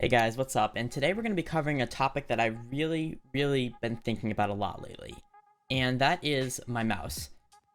Hey guys, what's up? And today we're going to be covering a topic that I've really been thinking about a lot lately, and that is my mouse.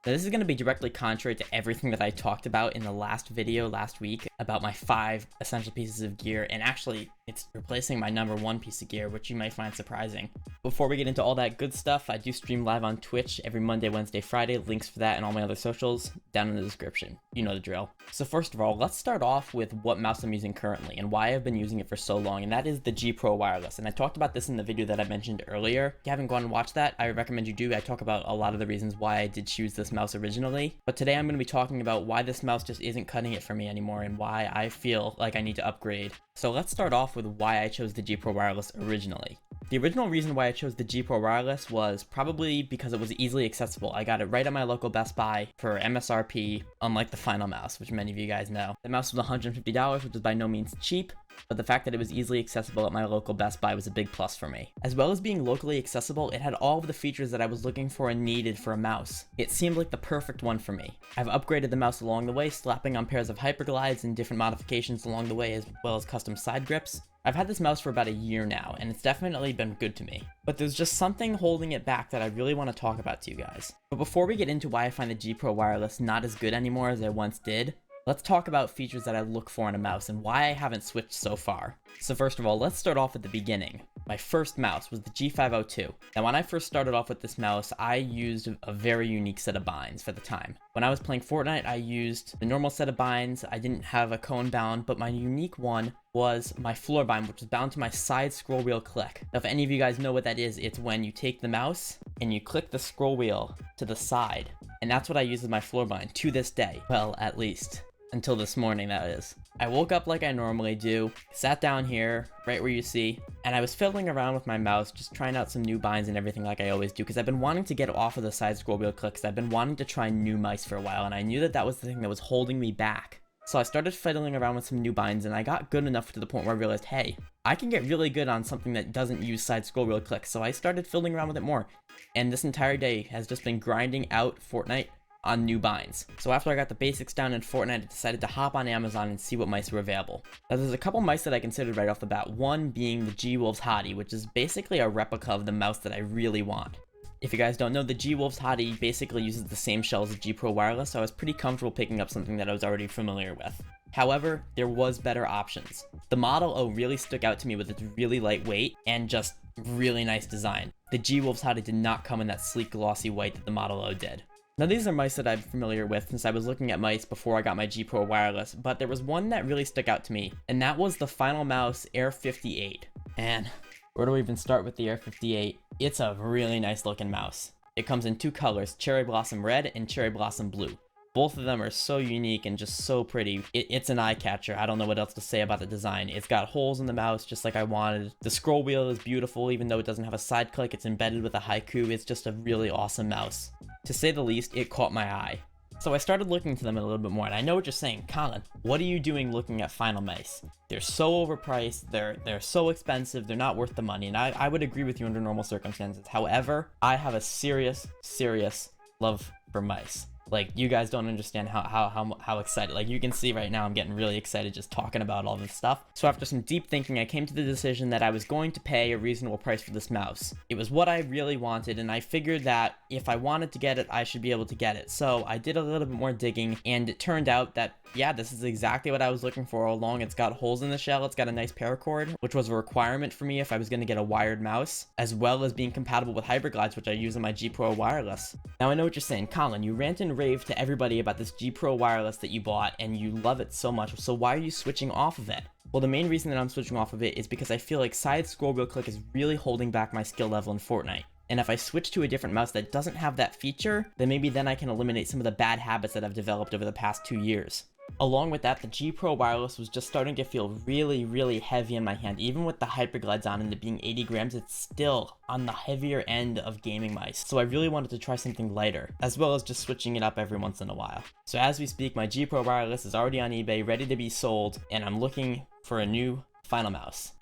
Now, this is going to be directly contrary to everything that I talked about in the last video last week about my 5 essential pieces of gear, and actually, it's replacing my number 1 piece of gear, which you might find surprising. Before we get into all that good stuff, I do stream live on Twitch every Monday, Wednesday, Friday. Links for that and all my other socials down in the description. You know the drill. So first of all, let's start off with what mouse I'm using currently and why I've been using it for so long, and that is the G Pro Wireless. And I talked about this in the video that I mentioned earlier. If you haven't gone and watched that, I recommend you do. I talk about a lot of the reasons why I did choose this mouse originally. But today I'm going to be talking about why this mouse just isn't cutting it for me anymore and why I feel like I need to upgrade. So let's start off with why I chose the G Pro Wireless originally. The original reason why I chose the G Pro Wireless was probably because it was easily accessible. I got it right at my local Best Buy for MSRP, unlike the final mouse, which many of you guys know. The mouse was $150, which is by no means cheap, but the fact that it was easily accessible at my local Best Buy was a big plus for me. As well as being locally accessible, it had all of the features that I was looking for and needed for a mouse. It seemed like the perfect one for me. I've upgraded the mouse along the way, slapping on pairs of hyperglides and different modifications along the way, as well as custom side grips. I've had this mouse for about a year now, and it's definitely been good to me. But there's just something holding it back that I really want to talk about to you guys. But before we get into why I find the G Pro Wireless not as good anymore as I once did, let's talk about features that I look for in a mouse and why I haven't switched so far. So first of all, let's start off at the beginning. My first mouse was the G502. Now when I first started off with this mouse, I used a very unique set of binds for the time. When I was playing Fortnite, I used the normal set of binds. I didn't have a cone bound, but my unique one was my floor bind, which was bound to my side scroll wheel click. Now if any of you guys know what that is, it's when you take the mouse and you click the scroll wheel to the side. And that's what I use as my floor bind to this day. Well, at least. Until this morning, that is. I woke up like I normally do, sat down here, right where you see, and I was fiddling around with my mouse, just trying out some new binds and everything like I always do, because I've been wanting to get off of the side scroll wheel clicks. I've been wanting to try new mice for a while, and I knew that that was the thing that was holding me back. So I started fiddling around with some new binds, and I got good enough to the point where I realized, hey, I can get really good on something that doesn't use side scroll wheel clicks, so I started fiddling around with it more. And this entire day has just been grinding out Fortnite on new binds. So after I got the basics down in Fortnite, I decided to hop on Amazon and see what mice were available. Now there's a couple mice that I considered right off the bat, one being the G-Wolves Hottie, which is basically a replica of the mouse that I really want. If you guys don't know, the G-Wolves Hottie basically uses the same shell as the G Pro Wireless, so I was pretty comfortable picking up something that I was already familiar with. However, there was better options. The Model O really stuck out to me with its really lightweight and just really nice design. The G-Wolves Hottie did not come in that sleek glossy white that the Model O did. Now these are mice that I'm familiar with since I was looking at mice before I got my G Pro Wireless, but there was one that really stuck out to me, and that was the Final Mouse Air 58. And where do we even start with the Air 58? It's a really nice looking mouse. It comes in 2 colors, Cherry Blossom Red and Cherry Blossom Blue. Both of them are so unique and just so pretty. It's an eye catcher. I don't know what else to say about the design. It's got holes in the mouse just like I wanted. The scroll wheel is beautiful, even though it doesn't have a side click. It's embedded with a haiku. It's just a really awesome mouse. To say the least, it caught my eye. So I started looking into them a little bit more, and I know what you're saying, Colin, what are you doing looking at Final Mice? They're so overpriced, they're so expensive, they're not worth the money, and I would agree with you under normal circumstances. However, I have a serious love for mice. Like, you guys don't understand how excited, like, you can see right now I'm getting really excited just talking about all this stuff. So after some deep thinking, I came to the decision that I was going to pay a reasonable price for this mouse. It was what I really wanted, and I figured that if I wanted to get it, I should be able to get it. So I did a little bit more digging, and it turned out that, yeah, this is exactly what I was looking for all along. It's got holes in the shell, it's got a nice paracord, which was a requirement for me if I was going to get a wired mouse, as well as being compatible with hyperglides, which I use on my G Pro Wireless. Now I know what you're saying, Colin, you rant and rave to everybody about this G Pro Wireless that you bought, and you love it so much, so why are you switching off of it? Well, the main reason that I'm switching off of it is because I feel like side scroll wheel click is really holding back my skill level in Fortnite. And if I switch to a different mouse that doesn't have that feature, then maybe then I can eliminate some of the bad habits that I've developed over the past 2 years. Along with that, the G Pro Wireless was just starting to feel really heavy in my hand. Even with the hyperglides on and it being 80 grams, it's still on the heavier end of gaming mice. So I really wanted to try something lighter, as well as just switching it up every once in a while. So as we speak, my G Pro Wireless is already on eBay, ready to be sold, and I'm looking for a new final mouse.